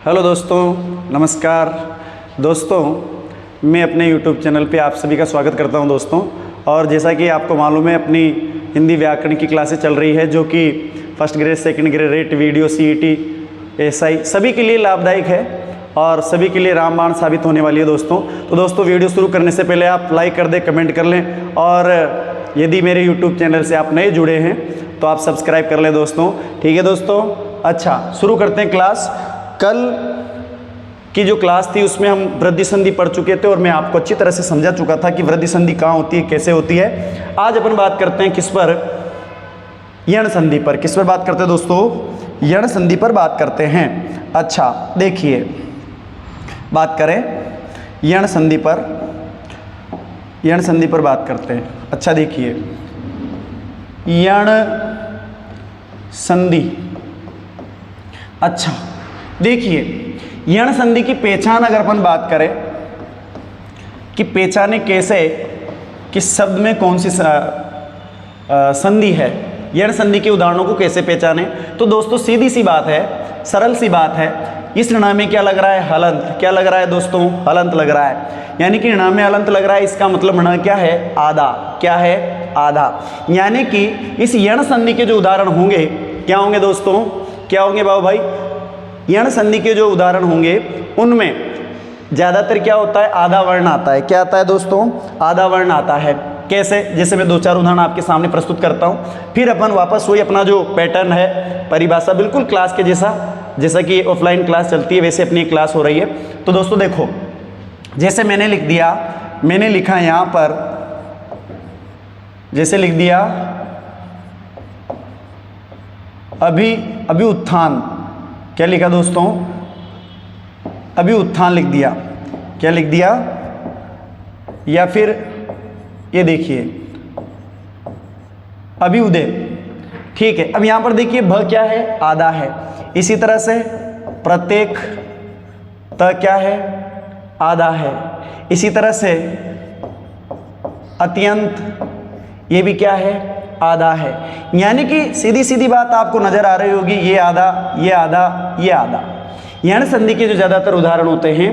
Hello दोस्तों, नमस्कार दोस्तों। मैं अपने YouTube चैनल पे आप सभी का स्वागत करता हूं दोस्तों। और जैसा कि आपको मालूम है, अपनी हिंदी व्याकरण की क्लासेस चल रही है जो कि first grade, second grade, rate, video, CET, SI सभी के लिए लाभदायक है और सभी के लिए रामबाण साबित होने वाली है दोस्तों। तो दोस्तों, वीडियो शुरू करने से पहले आप लाइक कर दें, कमेंट कर लें और यदि मेरे YouTube चैनल से आप नए जुड़े हैं तो आप सब्सक्राइब कर लें दोस्तों। ठीक है दोस्तों। अच्छा, शुरू करते हैं क्लास। कल की जो क्लास थी उसमें हम वृद्धि संधि पढ़ चुके थे और मैं आपको अच्छी तरह से समझा चुका था कि वृद्धि संधि कहाँ होती है, कैसे होती है। आज अपन बात करते हैं किस पर? यण संधि पर। किस पर बात करते हैं दोस्तों? यण संधि पर बात करते हैं। अच्छा देखिए, बात करें यण संधि पर। यण संधि पर बात करते हैं। अच्छा देखिए, यण संधि। अच्छा देखिए, यण संधि की पहचान अगर अपन बात करें कि पहचाने कैसे, किस शब्द में कौन सी संधि है, यण संधि के उदाहरणों को कैसे पहचाने, तो दोस्तों सीधी सी बात है, सरल सी बात है। इस ऋण में क्या लग रहा है? हलंत। क्या लग रहा है दोस्तों? हलंत लग रहा है। यानी कि ऋण में हलंत लग रहा है, इसका मतलब ऋण क्या है? आधा। क्या है? आधा। यानी कि इस यण संधि के जो उदाहरण होंगे क्या होंगे दोस्तों? क्या होंगे बाबू भाई? यण संधि के जो उदाहरण होंगे उनमें ज़्यादातर क्या होता है? आधा वर्ण आता है। क्या आता है दोस्तों? आधा वर्ण आता है। कैसे? जैसे मैं दो चार उदाहरण आपके सामने प्रस्तुत करता हूँ, फिर अपन वापस वही अपना जो पैटर्न है, परिभाषा बिल्कुल क्लास के जैसा कि ऑफलाइन क्लास चलती है वैसे अपनी क्लास हो रही है। तो दोस्तों देखो, जैसे मैंने लिख दिया, मैंने लिखा यहाँ पर, जैसे लिख दिया अभी उत्थान। क्या लिखा दोस्तों? अभी उत्थान लिख दिया। क्या लिख दिया? या फिर ये देखिए अभी उदय। ठीक है। अब यहां पर देखिए भ क्या है? आधा है। इसी तरह से प्रत्येक त क्या है? आधा है। इसी तरह से अत्यंत, ये भी क्या है? आधा है। यानी कि सीधी सीधी बात आपको नजर आ रही होगी, ये आधा, ये आधा, ये आधा। यण संधि के जो ज्यादातर उदाहरण होते हैं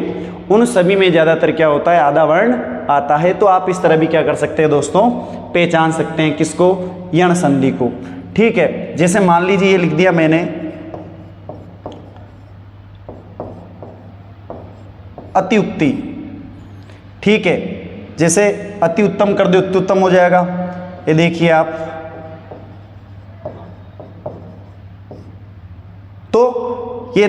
उन सभी में ज्यादातर क्या होता है? आधा वर्ण आता है। तो आप इस तरह भी क्या कर सकते हैं दोस्तों? पहचान सकते हैं किसको? यण संधि को। ठीक है। जैसे मान लीजिए ये लिख दिया मैंने अतिउक्ति। ठीक है। जैसे अति उत्तम कर दे अत्युत्तम हो जाएगा। ये देखिए आप, तो ये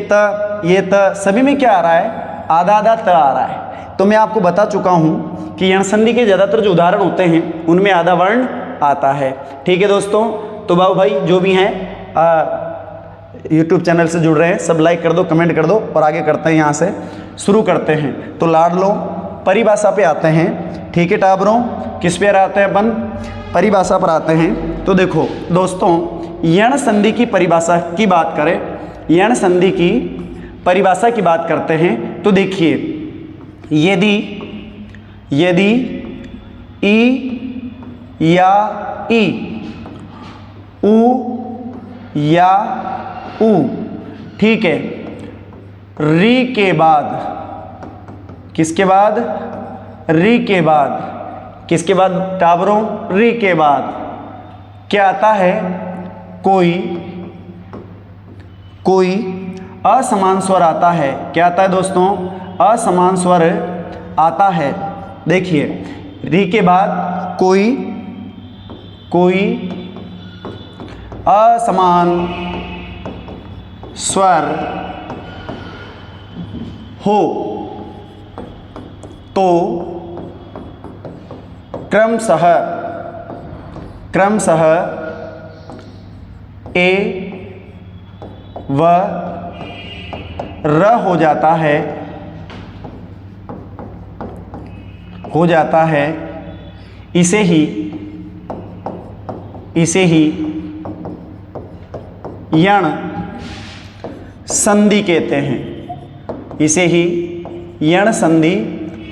त सभी में क्या आ रहा है? आधा आधा त आ रहा है। तो मैं आपको बता चुका हूं कि यण संधि के ज्यादातर जो उदाहरण होते हैं उनमें आधा वर्ण आता है। ठीक है दोस्तों। तो बाबू भाई जो भी हैं YouTube चैनल से जुड़ रहे हैं सब लाइक कर दो, कमेंट कर दो और आगे करते हैं। यहाँ से शुरू करते हैं। तो लाडलो परिभाषा पे आते हैं। ठीक है टाबरों, किस पे आते हैं अपन? परिभाषा पर आते हैं। तो देखो दोस्तों, यण संधि की परिभाषा की बात करें, यण संधि की परिभाषा की बात करते हैं तो देखिए, यदि ई या ई, उ या उ, ठीक है, री के बाद, किसके बाद? री के बाद। किसके बाद टाबरों? री के बाद क्या आता है? कोई असमान स्वर आता है। क्या आता है दोस्तों? असमान स्वर आता है। देखिए, री के बाद कोई असमान स्वर हो तो क्रमशः ए व र हो जाता है। इसे ही यण संधि कहते हैं। इसे ही यण संधि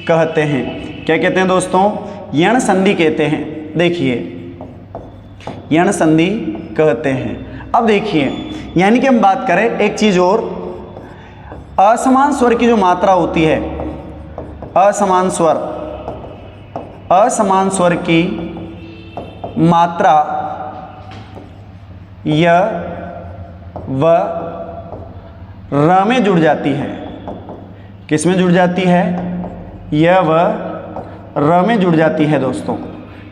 कहते हैं। क्या कहते हैं दोस्तों? यण संधि कहते हैं। देखिए, यण संधि कहते हैं। अब देखिए, यानी कि हम बात करें एक चीज और, असमान स्वर की जो मात्रा होती है, असमान स्वर की मात्रा य व र में जुड़ जाती है। किस में जुड़ जाती है? य व र में जुड़ जाती है दोस्तों।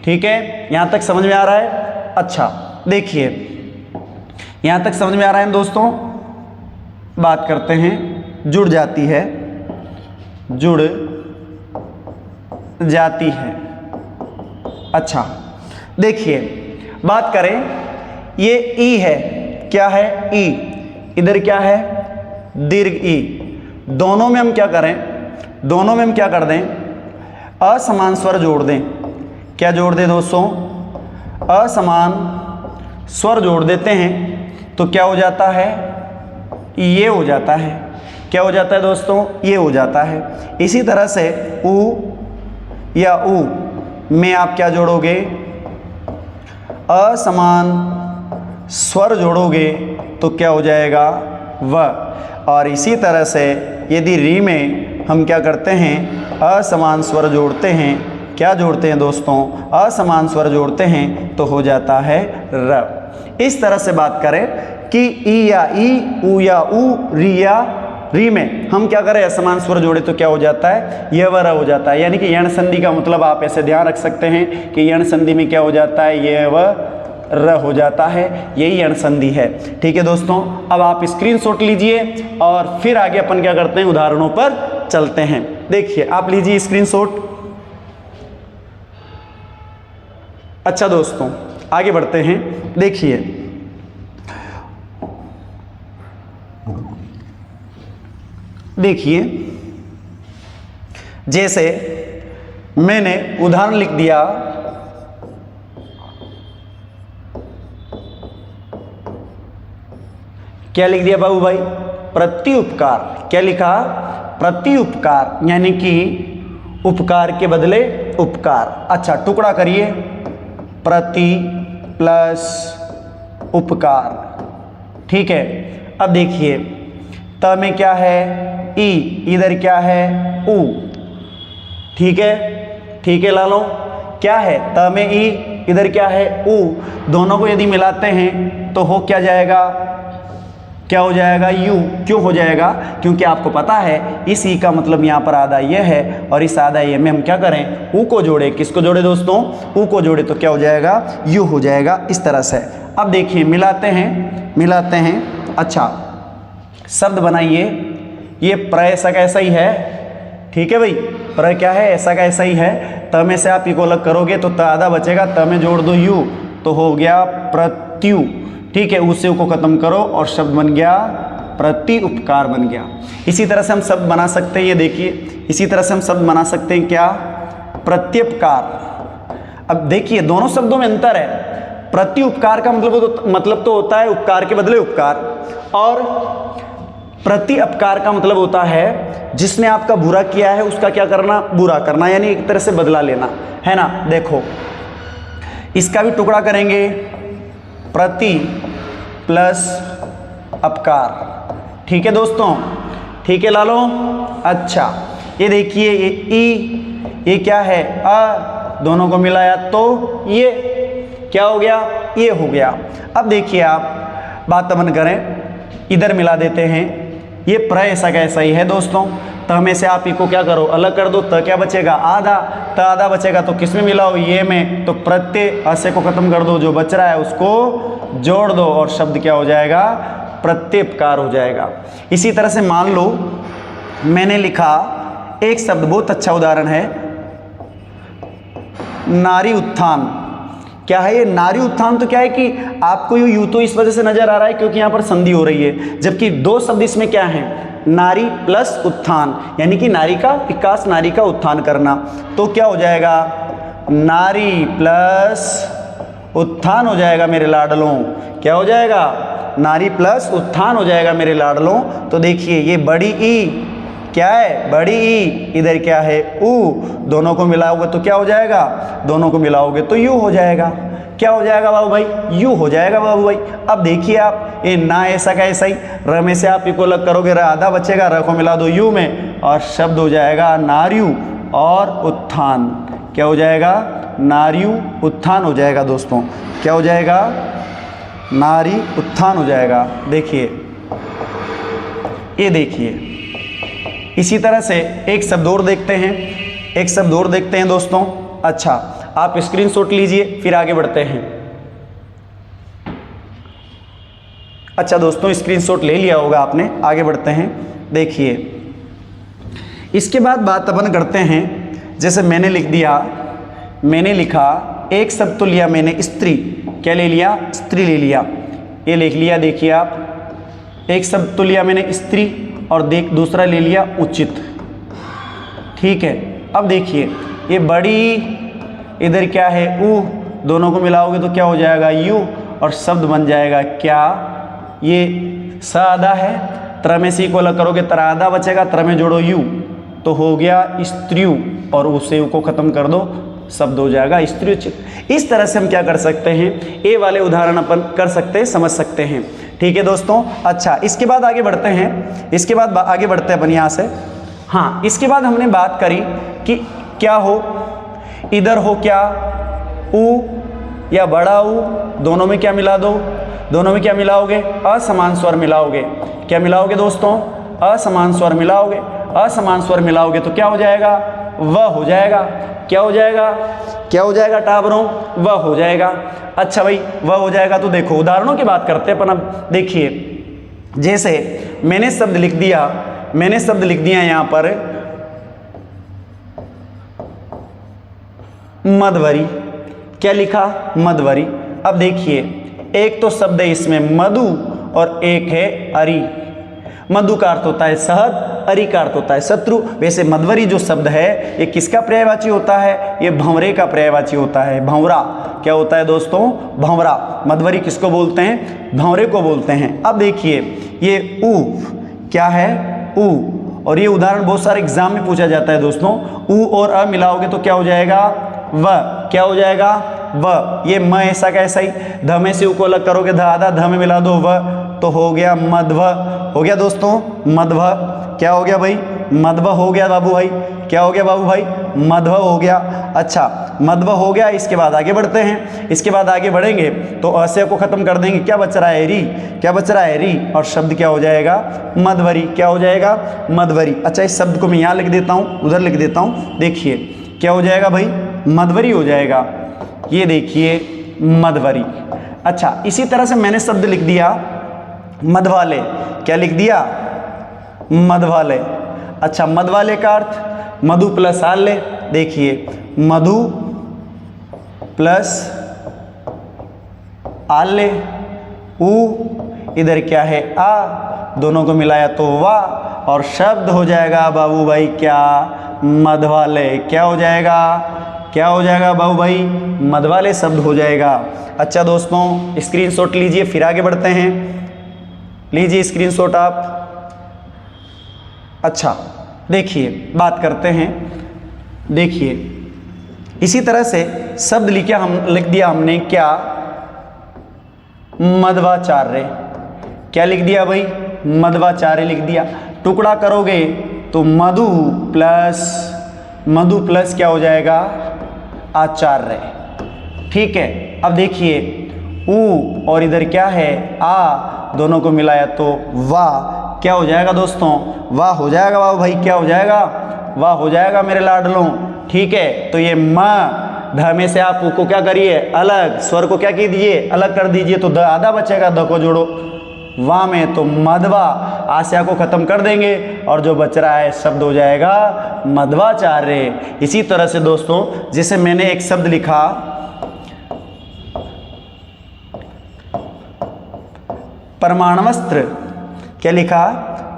ठीक है, यहां तक समझ में आ रहा है? अच्छा देखिए, यहां तक समझ में आ रहा है दोस्तों। बात करते हैं, जुड़ जाती है, जुड़ जाती है। अच्छा देखिए, बात करें, ये ई है, क्या है? ई। इधर क्या है? दीर्घ ई। दोनों में हम क्या करें? दोनों में हम क्या कर दें? असमान स्वर जोड़ दें। क्या जोड़ दें दोस्तों? असमान स्वर जोड़ देते हैं तो क्या हो जाता है? ये हो जाता है। क्या हो जाता है दोस्तों? ये हो जाता है। इसी तरह से उ या उ में आप क्या जोड़ोगे? असमान स्वर जोड़ोगे तो क्या हो जाएगा? व। और इसी तरह से यदि री में हम क्या करते हैं? असमान स्वर जोड़ते हैं। क्या जोड़ते हैं दोस्तों? असमान स्वर जोड़ते हैं तो हो जाता है र। इस तरह से बात करें कि ई या ई, उ या उ, री या री में हम क्या करें? असमान स्वर जोड़े तो क्या हो जाता है? य व र हो जाता है। यानी कि यण संधि का मतलब आप ऐसे ध्यान रख सकते हैं कि यण संधि में क्या हो जाता है? य व र हो जाता है। यही यण संधि है। ठीक है दोस्तों, अब आप स्क्रीनशॉट लीजिए और फिर आगे अपन क्या करते हैं? उदाहरणों पर चलते हैं। देखिए, आप लीजिए स्क्रीनशॉट। अच्छा दोस्तों, आगे बढ़ते हैं। देखिए, जैसे मैंने उदाहरण लिख दिया, क्या लिख दिया बाबू भाई? प्रति उपकार। क्या लिखा? प्रति उपकार, यानी कि उपकार के बदले उपकार। अच्छा, टुकड़ा करिए, प्रति प्लस उपकार। ठीक है, अब देखिए, त में क्या है? ई। इधर क्या है? उ। ठीक है लालो, क्या है? त में ई, इधर क्या है? उ। दोनों को यदि मिलाते हैं तो हो क्या जाएगा? क्या हो जाएगा? यू। क्यों हो जाएगा? क्योंकि आपको पता है इस ई का मतलब यहाँ पर आधा ये है और इस आधा ये में हम क्या करें? ऊ को जोड़े। किसको जोड़े दोस्तों? ऊ को जोड़े तो क्या हो जाएगा? यू हो जाएगा। इस तरह से अब देखिए, मिलाते हैं। अच्छा, शब्द बनाइए। ये प्र ऐसा का ऐसा ही है। ठीक है भाई, प्र क्या है? ऐसा का ऐसा ही है। त में से आप ई को अलग करोगे तो त आधा बचेगा, त में जोड़ दो यू तो हो गया प्रत्यु। ठीक है, उससे को खत्म करो और शब्द बन गया प्रति उपकार बन गया। इसी तरह से हम शब्द बना सकते हैं, ये देखिए, इसी तरह से हम शब्द बना सकते हैं क्या? प्रत्युपकार। अब देखिए, दोनों शब्दों में अंतर है। प्रति उपकार का मतलब तो होता है उपकार के बदले उपकार, और प्रति अपकार का मतलब होता है जिसने आपका बुरा किया है उसका क्या करना? बुरा करना, यानी एक तरह से बदला लेना, है ना। देखो, इसका भी टुकड़ा करेंगे, प्रति प्लस अपकार। ठीक है दोस्तों, ठीक है लालो। अच्छा, ये देखिए, ये ई, ये क्या है? अ। दोनों को मिलाया तो ये क्या हो गया? ये हो गया। अब देखिए, आप बात अपन करें, इधर मिला देते हैं। ये प्र ऐसा का ऐसा ही है दोस्तों। त में से आप को क्या करो? अलग कर दो। त क्या बचेगा? आधा। त आधा बचेगा तो किस में मिलाओ? ये में। तो प्रत्यय असे को खत्म कर दो, जो बच रहा है उसको जोड़ दो और शब्द क्या हो जाएगा? प्रत्युपकार हो जाएगा। इसी तरह से मान लो मैंने लिखा एक शब्द, बहुत अच्छा उदाहरण है, नारी उत्थान। क्या है ये? नारी उत्थान। तो क्या है कि आपको यू तो इस वजह से नजर आ रहा है क्योंकि यहाँ पर संधि हो रही है, जबकि दो शब्द इसमें क्या है? नारी प्लस उत्थान, यानी कि नारी का विकास, नारी का उत्थान करना। तो क्या हो जाएगा? नारी प्लस उत्थान हो जाएगा मेरे लाडलों। क्या हो जाएगा? नारी प्लस उत्थान हो जाएगा मेरे लाडलों। तो देखिए, ये बड़ी ई क्या है? बड़ी ई। इधर क्या है? ऊ। दोनों को मिलाओगे तो क्या हो जाएगा? दोनों को मिलाओगे तो यू हो जाएगा। क्या हो जाएगा बाबू भाई? यू हो जाएगा बाबू भाई। अब देखिए, आप ये ना ऐसा का ऐसा ही, र में से आप को अलग करोगे, र आधा बचेगा, र को मिला दो यू में और शब्द हो जाएगा नार्यु और उत्थान। क्या हो जाएगा? नार्यु उत्थान हो जाएगा दोस्तों। क्या हो जाएगा? नारी उत्थान हो जाएगा। देखिए, ये देखिए, इसी तरह से एक शब्द और देखते हैं, एक शब्द और देखते हैं दोस्तों। अच्छा, आप स्क्रीनशॉट लीजिए, फिर आगे बढ़ते हैं। अच्छा दोस्तों, स्क्रीनशॉट ले लिया होगा आपने, आगे बढ़ते हैं। देखिए, इसके बाद बात अपन करते हैं, जैसे मैंने लिख दिया, मैंने लिखा, एक शब्द तो लिया मैंने स्त्री, क्या ले लिया? स्त्री ले लिया, ये लिख लिया। देखिए आप, एक शब्द तो लिया मैंने स्त्री और दूसरा ले लिया उचित। ठीक है, अब देखिए, ये बड़ी, इधर क्या है? ऊ, दोनों को मिलाओगे तो क्या हो जाएगा? यू, और शब्द बन जाएगा क्या? ये स आधा है, त्र में सी को अलग करोगे, त्र आधा बचेगा, त्र में जोड़ो यू, तो हो गया स्त्रियु, और उसे यू को खत्म कर दो, शब्द हो जाएगा स्त्रियुचित। इस तरह से हम क्या कर सकते हैं? ए वाले उदाहरण अपन कर सकते हैं, समझ सकते हैं। ठीक है दोस्तों। अच्छा, इसके बाद आगे बढ़ते हैं, इसके बाद आगे बढ़ते हैं अपन यहाँ से। हाँ, इसके बाद हमने बात करी कि क्या हो, इधर हो क्या? ऊ या बड़ा ऊ, दोनों में क्या मिला दो? दोनों में क्या मिलाओगे? असमान स्वर मिलाओगे। क्या मिलाओगे दोस्तों? असमान स्वर मिलाओगे। असमान स्वर मिलाओगे तो क्या हो जाएगा? वह हो जाएगा। क्या हो जाएगा? क्या हो जाएगा टाबरों? वह हो जाएगा। अच्छा भाई, वह हो जाएगा तो देखो उदाहरणों की बात करते हैं अपन। अब देखिए, जैसे मैंने शब्द लिख दिया, मैंने शब्द लिख दिया यहां पर मधवरी। क्या लिखा? मधवरी। अब देखिए, एक तो शब्द है इसमें मधु और एक है अरि। मधु का अर्थ होता है शहद, अरि का अर्थ होता है शत्रु। वैसे मधवरी जो शब्द है ये किसका पर्यायवाची होता है? ये भंवरे का पर्यायवाची होता है। भंवरा क्या होता है दोस्तों? भंवरा। मधवरी किसको बोलते हैं? भंवरे को बोलते हैं। अब देखिए, ये ऊ क्या है? ऊ, और ये उदाहरण बहुत सारे एग्जाम में पूछा जाता है दोस्तों। ऊ और अ मिलाओगे तो क्या हो जाएगा? व। क्या हो जाएगा? व। ये म ऐसा का ऐसा ही, ध में से ऊ को अलग करोगे, ध आधा, ध में मिला दो व, तो हो गया मध्व। हो गया दोस्तों मध्व। क्या हो गया भाई? मध्व हो गया बाबू भाई। क्या हो गया बाबू भाई? मध्व हो गया। अच्छा, मध्व हो गया। इसके बाद आगे बढ़ते हैं। इसके बाद आगे बढ़ेंगे तो अस्य को खत्म कर देंगे। क्या बच रहा है? री। क्या बच रहा है? री, और शब्द क्या हो जाएगा? मधवरी। क्या हो जाएगा? मधवरी। अच्छा, इस शब्द को मैं यहाँ लिख देता हूँ, उधर लिख देता हूँ। देखिए क्या हो जाएगा भाई? मधवरी हो जाएगा। ये देखिए मधवरी। अच्छा, इसी तरह से मैंने शब्द लिख दिया मधवाले। क्या लिख दिया? मधवाले। अच्छा, मधवाले का अर्थ मधु प्लस आले। देखिए, मधु प्लस आले। ऊ, इधर क्या है? आ, दोनों को मिलाया तो वा, और शब्द हो जाएगा बाबू भाई क्या? मधवाले। क्या हो जाएगा? क्या हो जाएगा बाबू भाई? मधवाले शब्द हो जाएगा। अच्छा दोस्तों, स्क्रीनशॉट लीजिए, फिर आगे बढ़ते हैं। लीजिए स्क्रीनशॉट आप। अच्छा, देखिए बात करते हैं। देखिए, इसी तरह से शब्द लिख दिया हमने क्या? मध्वाचार्य। क्या लिख दिया भाई? मध्वाचार्य लिख दिया। टुकड़ा करोगे तो मधु प्लस क्या हो जाएगा? आचार्य। ठीक है। अब देखिए, ऊ और इधर क्या है? आ, दोनों को मिलाया तो वाह। क्या हो जाएगा दोस्तों? वाह हो जाएगा बाबू भाई। क्या हो जाएगा? वाह हो जाएगा मेरे लाडलों। ठीक है, तो ये म, ध में से आप को क्या करिए? अलग, स्वर को क्या कीजिए? अलग कर दीजिए, तो द आधा बचेगा, द को जोड़ो वाह में, तो मधवा। आशा को खत्म कर देंगे और जो बच रहा है शब्द हो जाएगा मध्वाचार्य। इसी तरह से दोस्तों, जैसे मैंने एक शब्द लिखा परमाणवस्त्र। क्या लिखा?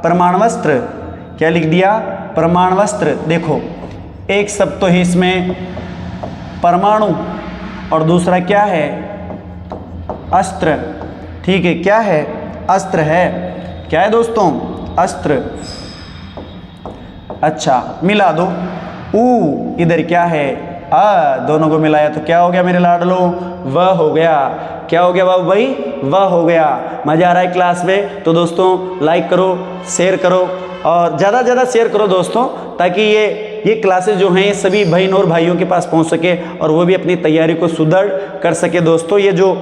परमाणवस्त्र। क्या लिख दिया? परमाणवस्त्र। देखो, एक शब्द तो है इसमें परमाणु और दूसरा क्या है? अस्त्र। ठीक है, क्या है? अस्त्र है। क्या है दोस्तों? अस्त्र। अच्छा, मिला दो। ऊ, इधर क्या है? दोनों को मिलाया तो क्या हो गया मेरे लाडलो, व हो गया। क्या हो गया बाबू भाई, व हो गया। मज़ा आ रहा है क्लास में? तो दोस्तों लाइक करो, शेयर करो और ज़्यादा से ज़्यादा शेयर करो दोस्तों, ताकि ये क्लासेस जो हैं ये सभी बहन और भाइयों के पास पहुंच सके और वो भी अपनी तैयारी को सुदृढ़ कर सके। दोस्तों ये जो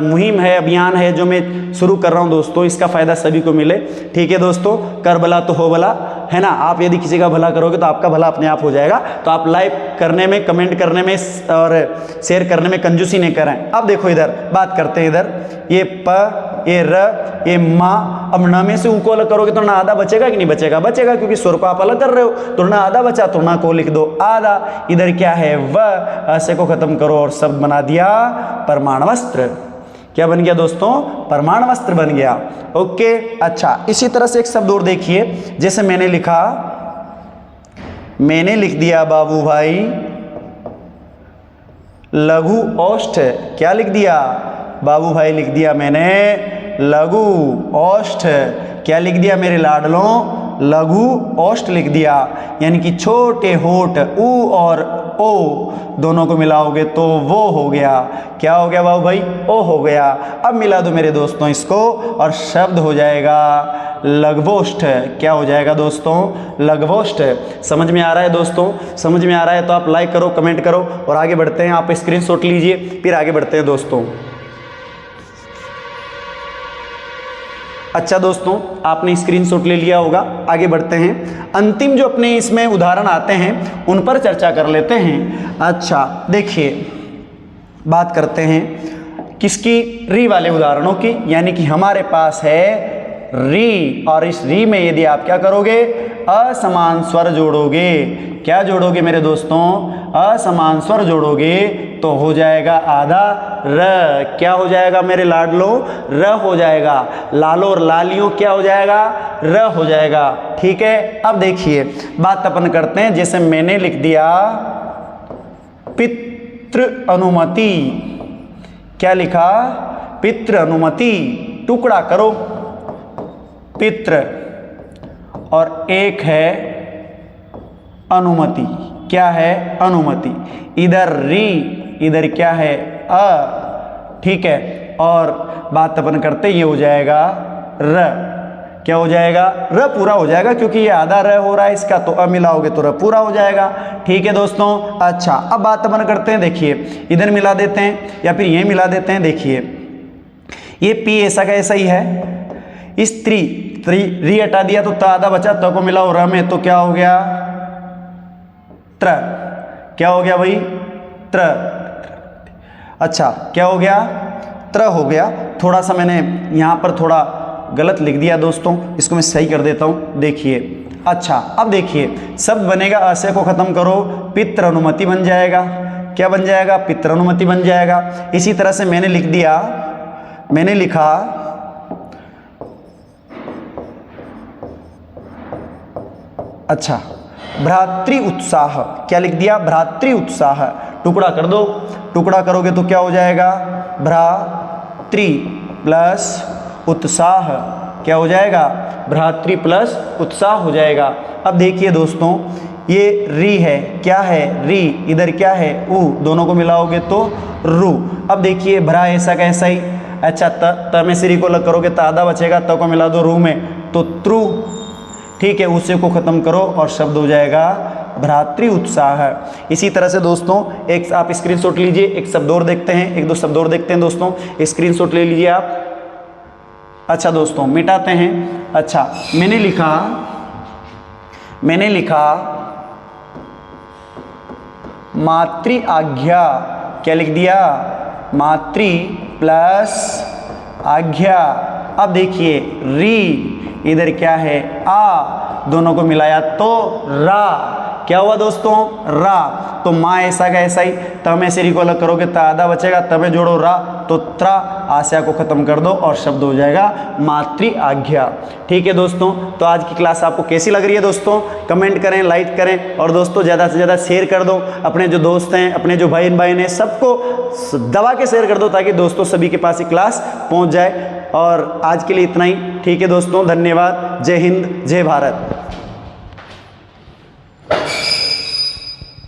मुहिम है, अभियान है जो मैं शुरू कर रहा हूं दोस्तों, इसका फ़ायदा सभी को मिले। ठीक है दोस्तों, कर भला तो हो भला, है ना। आप यदि किसी का भला करोगे तो आपका भला अपने आप हो जाएगा। तो आप लाइक करने में, कमेंट करने में और शेयर करने में कंजूसी नहीं करें। अब देखो इधर बात करते हैं, इधर ये प, ये र, ये मा। अब न में से ऊ को अलग करोगे तो ना आधा बचेगा कि नहीं बचेगा? बचेगा, क्योंकि स्वर को आप अलग कर रहे हो। तो ना आधा बचा तो ना को लिख दो आधा। इधर क्या है, व, ऐसे को खत्म करो और शब्द बना दिया परमाण वस्त्र। क्या बन गया दोस्तों? परमाण वस्त्र बन गया। ओके, अच्छा इसी तरह से एक शब्द और देखिए, जैसे मैंने लिखा, मैंने लिख दिया बाबू भाई लघु औष्ठ। क्या लिख दिया बाबू भाई? लिख दिया मैंने लघु औष्ठ। क्या लिख दिया मेरे लाडलों? लघु औष्ठ लिख दिया, यानी कि छोटे होठ, ऊ और ओ दोनों को मिलाओगे तो वो हो गया। क्या हो गया बाबू भाई? ओ हो गया। अब मिला दो मेरे दोस्तों इसको और शब्द हो जाएगा लघवोष्ठ। क्या हो जाएगा दोस्तों? लघवोष्ठ। समझ में आ रहा है दोस्तों? समझ में आ रहा है तो आप लाइक करो, कमेंट करो और आगे बढ़ते हैं। आप स्क्रीनशॉट लीजिए, फिर आगे बढ़ते हैं दोस्तों। अच्छा दोस्तों, आपने स्क्रीनशॉट ले लिया होगा, आगे बढ़ते हैं। अंतिम जो अपने इसमें उदाहरण आते हैं उन पर चर्चा कर लेते हैं। अच्छा देखिए, बात करते हैं किसकी? री वाले उदाहरणों की, यानी कि हमारे पास है री, और इस री में यदि आप क्या करोगे? असमान स्वर जोड़ोगे। क्या जोड़ोगे मेरे दोस्तों? असमान स्वर जोड़ोगे तो हो जाएगा आधा र। क्या हो जाएगा मेरे लाडलो? र हो जाएगा। लालो और लालियों क्या हो जाएगा? र हो जाएगा। ठीक है, अब देखिए बात अपन करते हैं। जैसे मैंने लिख दिया पितृ अनुमति। क्या लिखा? पितृ अनुमति। टुकड़ा करो पितृ और एक है अनुमति। क्या है? अनुमति। इधर री, इधर क्या है? अ। ठीक है, और बात अपन करते ये हो जाएगा र। क्या हो जाएगा? र पूरा हो जाएगा, क्योंकि ये आधा र हो रहा है इसका, तो अ मिलाओगे तो र पूरा हो जाएगा। ठीक है दोस्तों। अच्छा, अब बात अपन करते हैं, देखिए इधर मिला देते हैं या फिर ये मिला देते हैं। देखिए ये पी ऐसा का ऐसा ही है। इस री हटा दिया तो त आधा बचा, त को मिलाओ र में तो क्या हो गया? त्र। क्या हो गया भाई? त्र। अच्छा, क्या हो गया? त्र हो गया। थोड़ा सा मैंने यहाँ पर थोड़ा गलत लिख दिया दोस्तों, इसको मैं सही कर देता हूँ। देखिए, अच्छा अब देखिए शब्द बनेगा, असे को खत्म करो, पितृ अनुमति बन जाएगा। क्या बन जाएगा? पितृ अनुमति बन जाएगा। इसी तरह से मैंने लिख दिया, मैंने लिखा अच्छा भ्रातृ उत्साह। क्या लिख दिया? भ्रातृ उत्साह। टुकड़ा कर दो, टुकड़ा करोगे तो क्या हो जाएगा? भ्रातृ प्लस उत्साह। क्या हो जाएगा? भ्रातृ प्लस उत्साह हो जाएगा। अब देखिए दोस्तों, ये री है। क्या है? री। इधर क्या है? ऊ। दोनों को मिलाओगे तो रू। अब देखिए भ्रा ऐसा कैसा ही। अच्छा, त में श्री को अलग करोगे तो आधा बचेगा, त को मिला दो रू में तो त्रु। ठीक है, उसे को खत्म करो और शब्द हो जाएगा भ्रातृ उत्साह। इसी तरह से दोस्तों एक आप स्क्रीनशॉट लीजिए, एक शब्द और देखते हैं, एक दो शब्द और देखते हैं दोस्तों। स्क्रीनशॉट ले लीजिए आप। अच्छा दोस्तों, मिटाते हैं। अच्छा, मैंने लिखा मातृ आज्ञा। क्या लिख दिया? मातृ प्लस आज्ञा। अब देखिए री, इधर क्या है? आ। दोनों को मिलाया तो रा। क्या हुआ दोस्तों? रा। तो माँ ऐसा का ऐसा ही। तमें श्री को अलग करोगे तो आधा बचेगा, तमें जोड़ो रा तो त्रा। आशा को खत्म कर दो और शब्द हो जाएगा मातृ आज्ञा। ठीक है दोस्तों, तो आज की क्लास आपको कैसी लग रही है दोस्तों? कमेंट करें, लाइक करें और दोस्तों ज़्यादा से ज़्यादा शेयर कर दो। अपने जो दोस्त हैं, अपने जो भाई बहन हैं, सबको दबा के शेयर कर दो ताकि दोस्तों सभी के पास ये क्लास पहुँच जाए। और आज के लिए इतना ही। ठीक है दोस्तों, धन्यवाद। जय हिंद, जय भारत।